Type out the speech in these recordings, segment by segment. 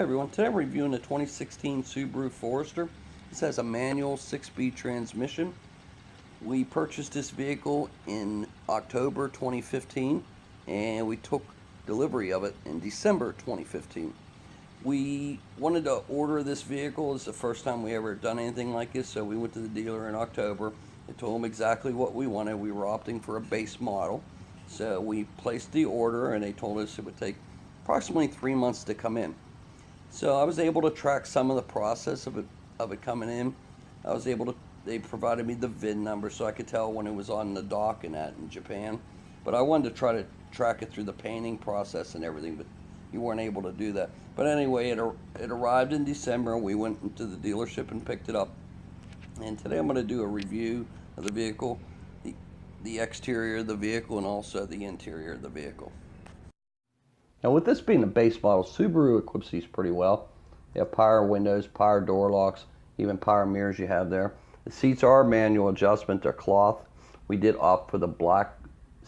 Hi everyone, today I'm reviewing the 2016 Subaru Forester. This has a manual 6-speed transmission. We purchased this vehicle in October 2015 and we took delivery of it in December 2015. We wanted to order this vehicle. It's the first time we ever done anything like this, so we went to the dealer in October and told them exactly what we wanted. We were opting for a base model, so we placed the order and they told us it would take approximately 3 months to come in. So I was able to track some of the process of it coming in. I was able to, they provided me the VIN number so I could tell when it was on the dock and that in Japan. But I wanted to try to track it through the painting process and everything, but you weren't able to do that. But anyway, it arrived in December. We went into the dealership and picked it up. And today I'm going to do a review of the vehicle, the exterior of the vehicle, and also the interior of the vehicle. Now, with this being a base model, Subaru equips these pretty well. They have power windows, power door locks, even power mirrors you have there. The seats are manual adjustment, they're cloth. We did opt for the black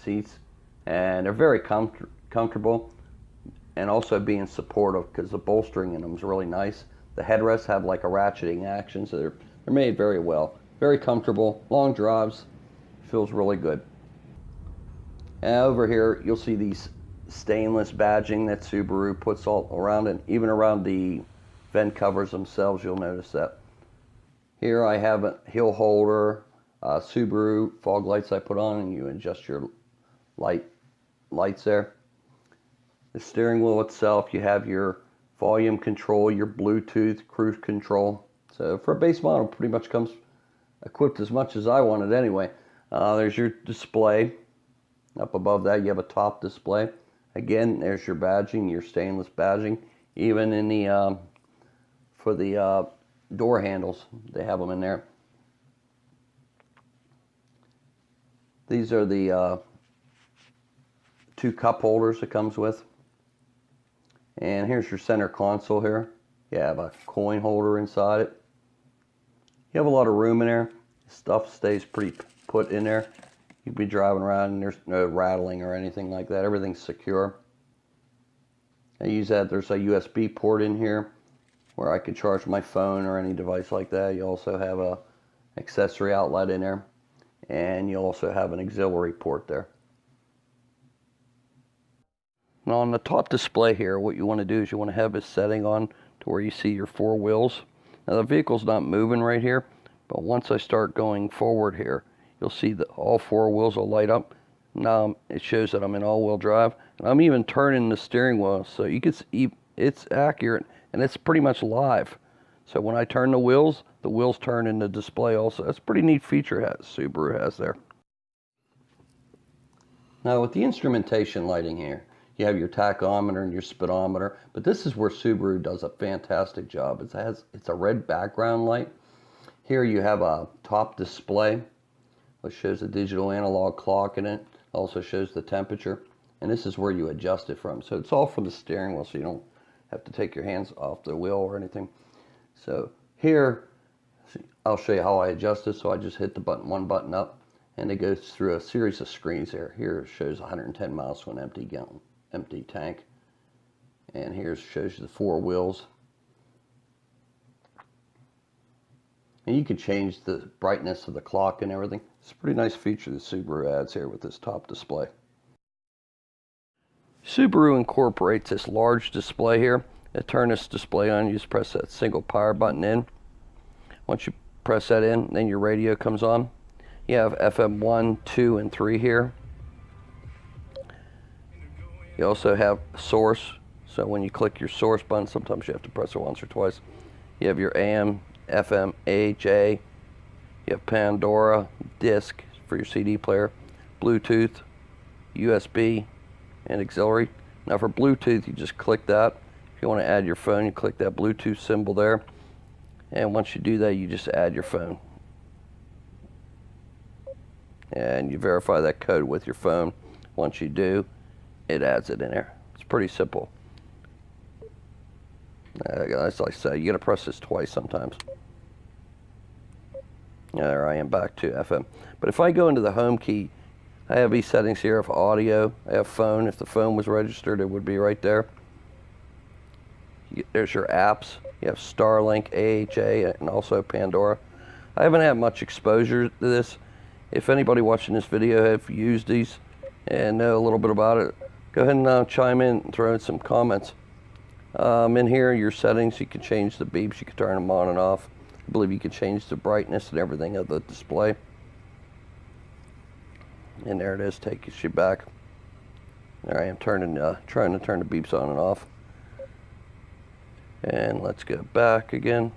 seats, and they're very comfortable, and also being supportive because the bolstering in them is really nice. The headrests have like a ratcheting action, so they're made very well. Very comfortable, long drives, feels really good. And over here, you'll see these stainless badging that Subaru puts all around, and even around the vent covers themselves, you'll notice that. Here I have a hill holder, Subaru Fog Lights I put on, and you adjust your lights there. The steering wheel itself, you have your volume control, your Bluetooth, cruise control. So for a base model, pretty much comes equipped as much as I wanted anyway. There's your display. Up above that, you have a top display. Again, there's your badging, your stainless badging. Even in the for the door handles, they have them in there. These are the 2 cup holders it comes with. And here's your center console here. You have a coin holder inside it. You have a lot of room in there. Stuff stays pretty put in there. You'd be driving around and there's no rattling or anything like that. Everything's secure. I use that. There's a USB port in here where I could charge my phone or any device like that. You also have a accessory outlet in there, and you also have an auxiliary port there. Now on the top display here, what you want to do is you want to have this setting on to where you see your 4 wheels. Now the vehicle's not moving right here, but once I start going forward here, you'll see that all 4 wheels will light up. Now it shows that I'm in all-wheel drive, and I'm even turning the steering wheel, so you can see it's accurate and it's pretty much live. So when I turn the wheels turn in the display also. That's a pretty neat feature Subaru has there. Now with the instrumentation lighting here, you have your tachometer and your speedometer, but this is where Subaru does a fantastic job. It's a red background light. Here you have a top display, which shows the digital analog clock in it. Also shows the temperature, and this is where you adjust it from. So it's all from the steering wheel, so you don't have to take your hands off the wheel or anything. So here, I'll show you how I adjust it. So I just hit the button, one button up, and it goes through a series of screens here. Here it shows 110 miles to an empty tank, and here it shows you the 4 wheels. And you can change the brightness of the clock and everything. It's a pretty nice feature that Subaru adds here with this top display. Subaru incorporates this large display here. To turn this display on, you just press that single power button in. Once you press that in, then your radio comes on. You have FM 1, 2, and 3 here. You also have source. So when you click your source button, sometimes you have to press it once or twice. You have your AM, FM, AHA, you have Pandora, disc for your CD player, Bluetooth, USB, and auxiliary. Now for Bluetooth, you just click that. If you want to add your phone, you click that Bluetooth symbol there. And once you do that, you just add your phone. And you verify that code with your phone. Once you do, it adds it in there. It's pretty simple. As I say, you gotta press this twice sometimes. There I am back to FM. But if I go into the home key, I have these settings here of audio. I have phone. If the phone was registered, it would be right there. There's your apps. You have Starlink, AHA, and also Pandora. I haven't had much exposure to this. If anybody watching this video have used these and know a little bit about it, go ahead and chime in and throw in some comments. In here, your settings, you can change the beeps, you can turn them on and off. I believe you can change the brightness and everything of the display. And there it is, takes you back. There I am trying to turn the beeps on and off. And let's go back again.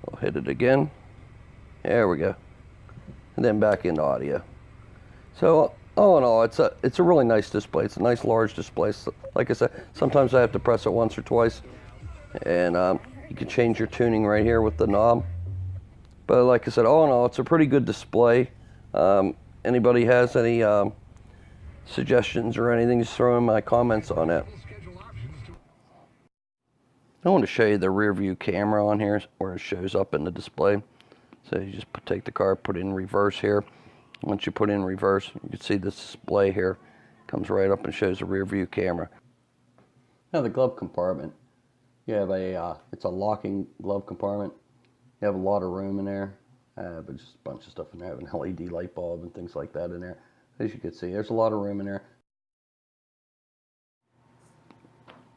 We'll hit it again. There we go. And then back into audio. So all in all, it's a really nice display. It's a nice large display. So, like I said, sometimes I have to press it once or twice. And you can change your tuning right here with the knob. But like I said, all in all, it's a pretty good display. Anybody has any suggestions or anything, just throw in my comments on it. I want to show you the rear view camera on here where it shows up in the display. So you just take the car, put it in reverse here. Once you put it in reverse, you can see this display here comes right up and shows the rear view camera. Now the glove compartment. You have it's a locking glove compartment. You have a lot of room in there, but just a bunch of stuff in there. I have an LED light bulb and things like that in there. As you can see, there's a lot of room in there.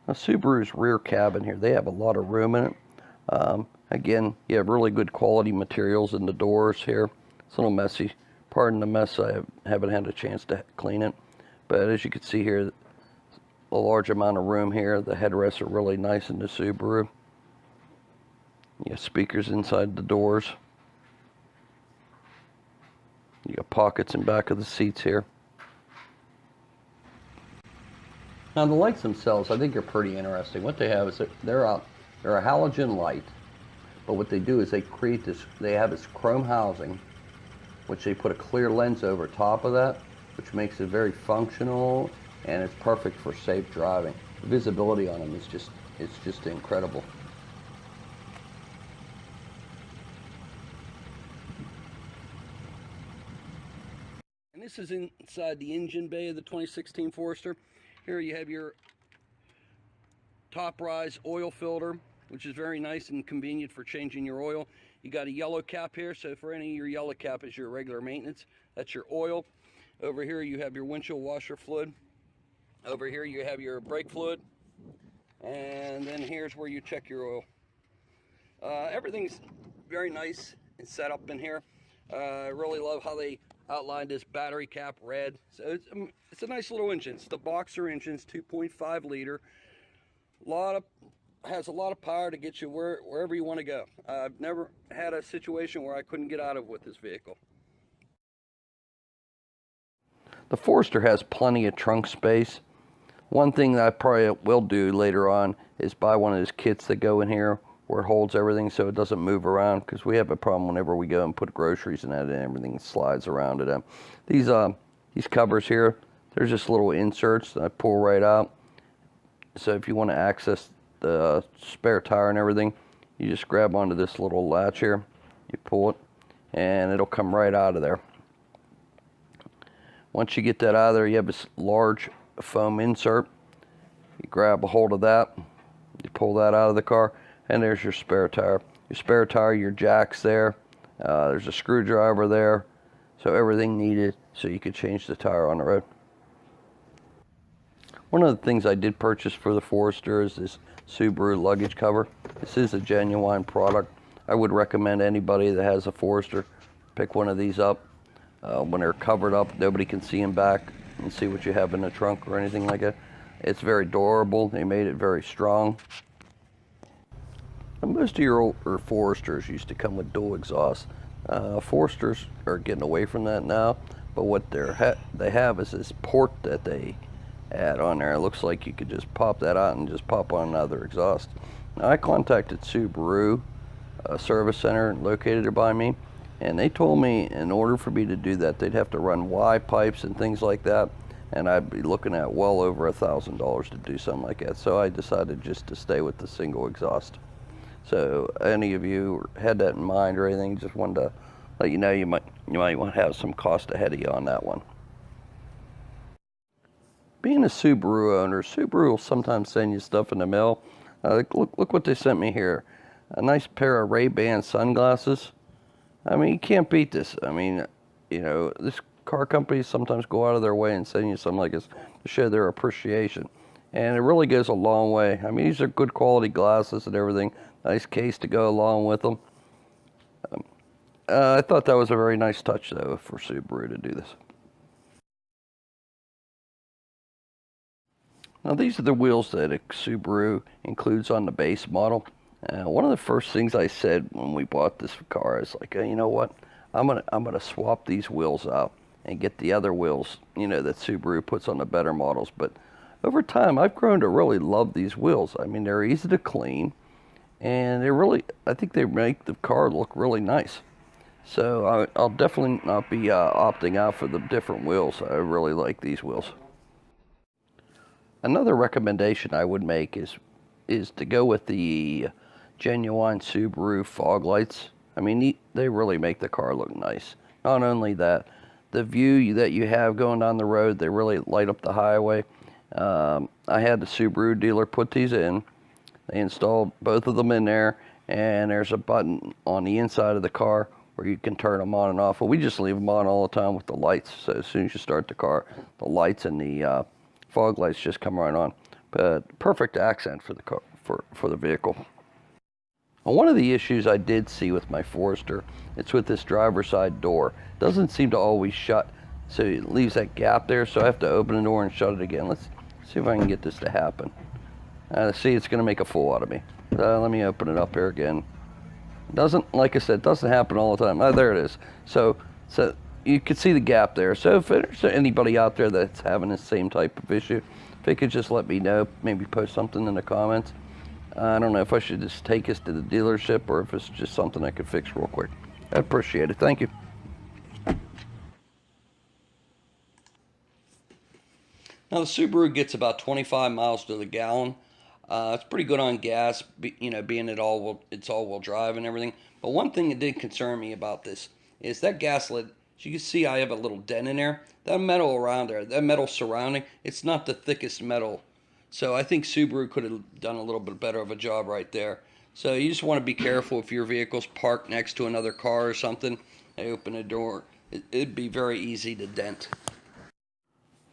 Now Subaru's rear cabin here, they have a lot of room in it. Again, you have really good quality materials in the doors here. It's a little messy. Pardon the mess, I haven't had a chance to clean it. But as you can see here, a large amount of room here. The headrests are really nice in the Subaru. You have speakers inside the doors. You got pockets in back of the seats here. Now the lights themselves, I think are pretty interesting. What they have is they're a halogen light, but what they do is they create this. They have this chrome housing, which they put a clear lens over top of that, which makes it very functional, and it's perfect for safe driving. The visibility on them is just incredible. And this is inside the engine bay of the 2016 Forester. Here you have your top rise oil filter, which is very nice and convenient for changing your oil. You got a yellow cap here, so for any of your yellow cap is your regular maintenance. That's your oil. Over here you have your windshield washer fluid. Over here you have your brake fluid. And then here's where you check your oil. Everything's very nice and set up in here. I really love how they outlined this battery cap red. So it's a nice little engine. It's the boxer engines, 2.5 liter. Has a lot of power to get you wherever you want to go. I've never had a situation where I couldn't get out of with this vehicle. The Forester has plenty of trunk space. One thing that I probably will do later on is buy one of those kits that go in here where it holds everything so it doesn't move around, because we have a problem whenever we go and put groceries in that and everything slides around it. These covers here, there's just little inserts that I pull right out. So if you want to access the spare tire and everything, you just grab onto this little latch here, you pull it, and it'll come right out of there. Once you get that out of there, you have this large foam insert. You grab a hold of that, you pull that out of the car, and there's your spare tire. Your spare tire, your jack's there. There's a screwdriver there, so everything needed so you could change the tire on the road. One of the things I did purchase for the Forester is this Subaru luggage cover. This is a genuine product. I would recommend anybody that has a Forester pick one of these up. When they're covered up, nobody can see them back and see what you have in the trunk or anything like that. It's very durable. They made it very strong. And most of your older Foresters used to come with dual exhaust. Foresters are getting away from that now, but what they have is this port that they add on there. It looks like you could just pop that out and just pop on another exhaust. Now, I contacted Subaru service center located by me, and they told me in order for me to do that, they'd have to run Y pipes and things like that, and I'd be looking at well over $1,000 to do something like that. So I decided just to stay with the single exhaust. So any of you had that in mind or anything, just wanted to let you know you might want to have some cost ahead of you on that one. Being a Subaru owner, Subaru will sometimes send you stuff in the mail Look what they sent me here. A nice pair of Ray-Ban sunglasses. I mean, you can't beat this. I mean, you know, this car companies sometimes go out of their way and send you something like this to show their appreciation. And it really goes a long way. I mean, these are good quality glasses and everything. Nice case to go along with them. I thought that was a very nice touch, though, for Subaru to do this. Now, these are the wheels that a Subaru includes on the base model. One of the first things I said when we bought this car is like, you know what? I'm gonna swap these wheels out and get the other wheels, you know, that Subaru puts on the better models. But over time, I've grown to really love these wheels. I mean, they're easy to clean, and I think they make the car look really nice. So I'll definitely not be opting out for the different wheels. I really like these wheels. Another recommendation I would make is to go with the genuine Subaru Fog Lights. I mean, they really make the car look nice. Not only that, the view that you have going down the road, they really light up the highway. I had the Subaru dealer put these in. They installed both of them in there, and there's a button on the inside of the car where you can turn them on and off. Well, we just leave them on all the time with the lights. So as soon as you start the car, the lights and the fog lights just come right on. But perfect accent for the car, for the vehicle. Now, one of the issues I did see with my Forester, it's with this driver's side door. It doesn't seem to always shut, so it leaves that gap there. So I have to open the door and shut it again. Let's see if I can get this to happen. See, it's going to make a fool out of me. Let me open it up here again. Doesn't, like I said, doesn't happen all the time. There it is. So you can see the gap there. So if there's anybody out there that's having the same type of issue, if they could just let me know, maybe post something in the comments. I don't know if I should just take this to the dealership or if it's just something I could fix real quick. I appreciate it. Thank you. Now the Subaru gets about 25 miles to the gallon. It's pretty good on gas, you know, being it's all-wheel drive and everything. But one thing that did concern me about this is that gas lid. As you can see, I have a little dent in there. That metal around there, that metal surrounding, it's not the thickest metal. So I think Subaru could have done a little bit better of a job right there. So you just want to be careful if your vehicle's parked next to another car or something. They open a door, it'd be very easy to dent.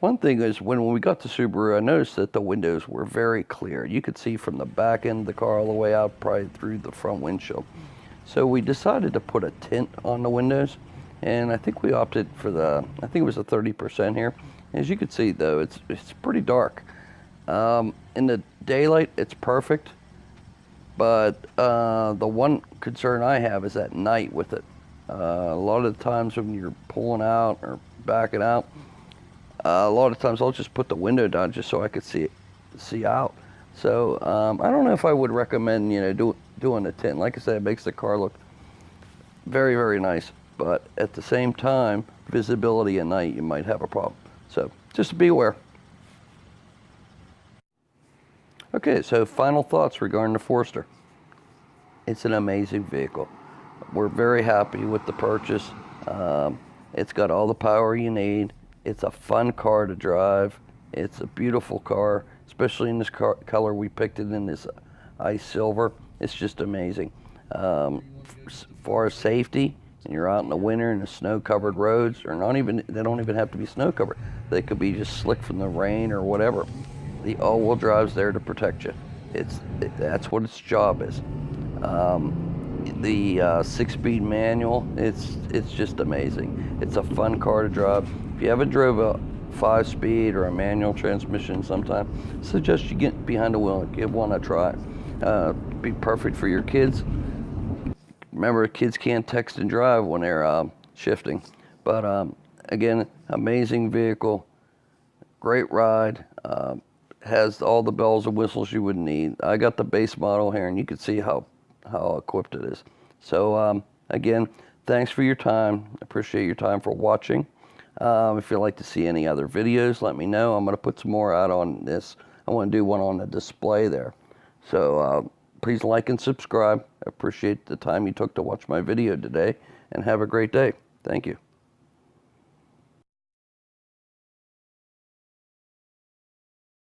One thing is, when we got to Subaru, I noticed that the windows were very clear. You could see from the back end of the car all the way out, probably through the front windshield. So we decided to put a tint on the windows, and I think we opted for I think it was a 30% here. As you can see, though, it's pretty dark. In the daylight, it's perfect, but the one concern I have is at night with it. A lot of the times when you're pulling out or backing out, a lot of times I'll just put the window down just so I could see out. So I don't know if I would recommend, you know, doing a tint. Like I said, it makes the car look very, very nice, but at the same time, visibility at night, you might have a problem. So just be aware. Okay, so final thoughts regarding the Forester. It's an amazing vehicle. We're very happy with the purchase. It's got all the power you need. It's a fun car to drive. It's a beautiful car, especially in this color. We picked it in this ice silver. It's just amazing. As far as safety, and you're out in the winter in the snow-covered roads, or they don't even have to be snow-covered. They could be just slick from the rain or whatever. The all-wheel drive's there to protect you. That's what its job is. The 6-speed manual, it's just amazing. It's a fun car to drive. If you haven't drove a 5-speed or a manual transmission sometime, I suggest you get behind the wheel and give one a try. Be perfect for your kids. Remember, kids can't text and drive when they're shifting. But again, amazing vehicle, great ride. Has all the bells and whistles you would need. I got the base model here, and you can see how equipped it is. So again, thanks for your time. Appreciate your time for watching. If you'd like to see any other videos, let me know. I'm going to put some more out on this. I want to do one on the display there. So please like and subscribe. I appreciate the time you took to watch my video today, and have a great day. Thank you.